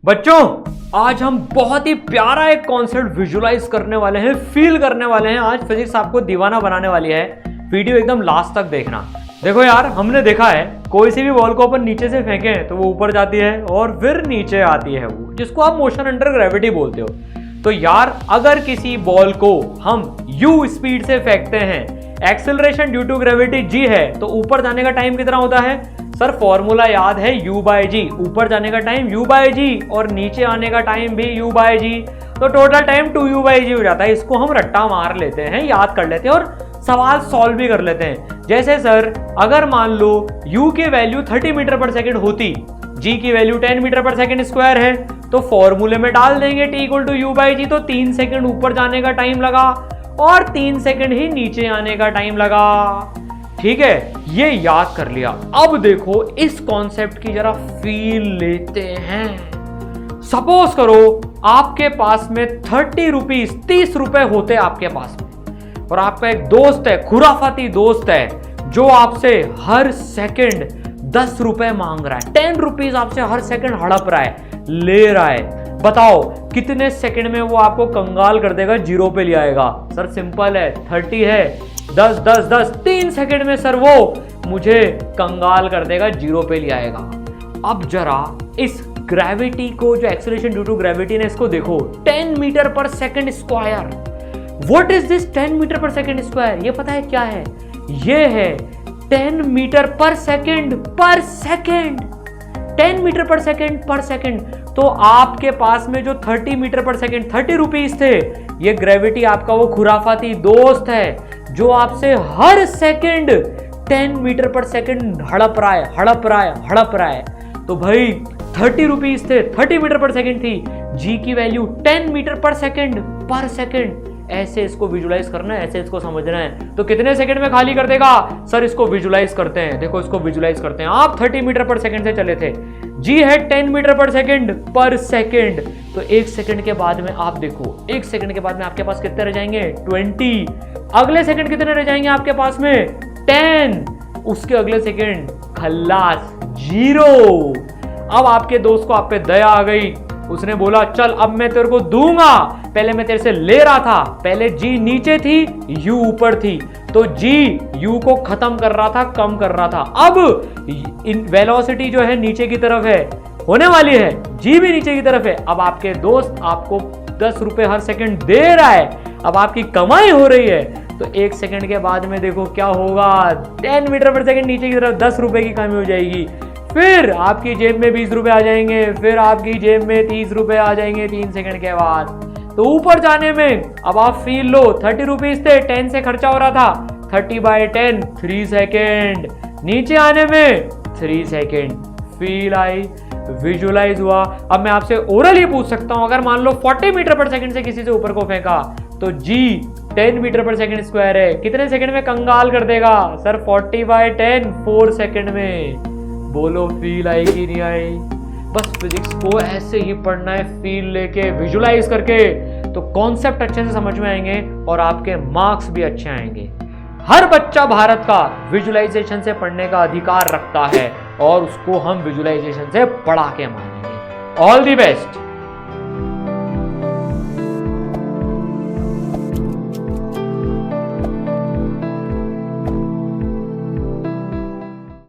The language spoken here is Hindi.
बच्चों, आज हम बहुत ही प्यारा एक कॉन्सेप्ट विजुलाइज करने वाले हैं, फील करने वाले हैं। आज फिजिक्स आपको दीवाना बनाने वाली है। वीडियो एकदम लास्ट तक देखना। देखो यार, हमने देखा है कोई सी भी बॉल को अपन नीचे से फेंकें तो वो ऊपर जाती है और फिर नीचे आती है, वो जिसको आप मोशन अंडर ग्रेविटी बोलते हो। तो यार, अगर किसी बॉल को हम u स्पीड से फेंकते हैं, acceleration due to gravity g है, तो ऊपर जाने का टाइम कितना होता है? सर फॉर्मूला याद है, u/g। ऊपर जाने का टाइम u/g और नीचे आने का टाइम भी u/g, तो टोटल टाइम 2u/g हो जाता है। इसको हम रट्टा मार लेते हैं, याद कर लेते हैं और सवाल सॉल्व भी कर लेते हैं। जैसे सर, अगर मान लो u की वैल्यू 30 मीटर पर सेकेंड होती, g की वैल्यू 10 मीटर पर सेकेंड स्क्वायर है, तो फॉर्मूले में डाल देंगे t = u/g, तो 3 सेकेंड ऊपर जाने का टाइम लगा और 3 सेकेंड ही नीचे आने का टाइम लगा। ठीक है, ये याद कर लिया। अब देखो, इस कॉन्सेप्ट की जरा फील लेते हैं। सपोज करो आपके पास में 30 रुपीज, 30 रुपए होते आपके पास में, और आपका एक दोस्त है, खुराफाती दोस्त है, जो आपसे हर सेकंड 10 रुपए मांग रहा है। 10 रुपीज आपसे हर सेकंड हड़प रहा है, ले रहा है। बताओ कितने सेकंड में वो आपको कंगाल कर देगा, जीरो पे ले आएगा? सर सिंपल है, 30 है, 10 10 10, 3 सेकंड में सर वो मुझे कंगाल कर देगा, जीरो पे ले आएगा। अब जरा इस ग्रेविटी को, जो एक्सेलरेशन ड्यू टू ग्रेविटी ने, इसको देखो, 10 metre per second square. What is this 10 metre per second square? ये पता है क्या है? ये है 10 मीटर पर सेकंड पर सेकंड। 10 metre per second. तो आपके पास में जो 30 मीटर पर सेकंड, 30 रुपीज थे, ये ग्रेविटी आपका वो खुराफाती दोस्त है, जो आपसे हर सेकंड 10 मीटर पर सेकंड हड़प रहा है। तो भाई 30 रुपीज थे, 30 मीटर पर सेकंड थी, जी की वैल्यू 10 मीटर पर सेकंड। ऐसे इसको विजुलाइज करना है, ऐसे इसको समझना है। तो कितने सेकंड में खाली कर देगा? सर इसको विजुलाइज करते हैं। देखो, इसको विजुलाइज करते हैं। आप 30 मीटर पर सेकंड से चले थे, जी है 10 मीटर पर सेकंड। तो 1 सेकंड के बाद में आप देखो, 1 सेकंड के बाद में आपके पास कितने रह जाएंगे? 20। अगले सेकंड कितने रह जाएंगे आपके पास में? 10। उसके अगले सेकंड खल्लास, 0। अब आपके दोस्त को आप पे दया आ गई, उसने बोला चल अब मैं तेरे को दूंगा, पहले मैं तेरे से ले रहा था, पहले जी नीचे थी, यू ऊपर थी, तो जी यू को खत्म कर रहा था, कम कर रहा था। अब वेलोसिटी जो है नीचे की तरफ है, होने वाली है, जी भी नीचे की तरफ है। अब आपके दोस्त आपको 10 रुपए हर सेकंड दे रहा है, अब आपकी कमाई हो रही है। तो 1 सेकंड के बाद में देखो क्या होगा, 10 मीटर पर सेकंड नीचे की तरफ 10 रुपए की कमी हो जाएगी, फिर आपकी जेब में 20 रुपए आ जाएंगे, फिर आपकी जेब में 30 रुपए आ जाएंगे 3 सेकंड के बाद। तो ऊपर जाने में अब आप फील लो, 30 रुपीज थे, 10 से खर्चा हो रहा था, 30/10 3 सेकेंड। नीचे आने में 3 सेकेंड। फील आई, विजुलाइज हुआ। अब मैं आपसे ओरली पूछ सकता हूं, अगर मान लो 40 मीटर पर सेकंड से किसी से ऊपर को फेंका, तो जी 10 मीटर पर सेकंड स्क्वायर है, कितने सेकंड में कंगाल कर देगा? सर 40/10 4 सेकंड में। बोलो फील आई कि नहीं आई? बस फिजिक्स को ऐसे ही पढ़ना है, फील लेके, विजुलाइज करके, तो कॉन्सेप्ट अच्छे से समझ में आएंगे और आपके मार्क्स भी अच्छे आएंगे। हर बच्चा भारत का विजुलाइजेशन से पढ़ने का अधिकार रखता है और उसको हम विजुलाइजेशन से पढ़ा के मानेंगे। All the best.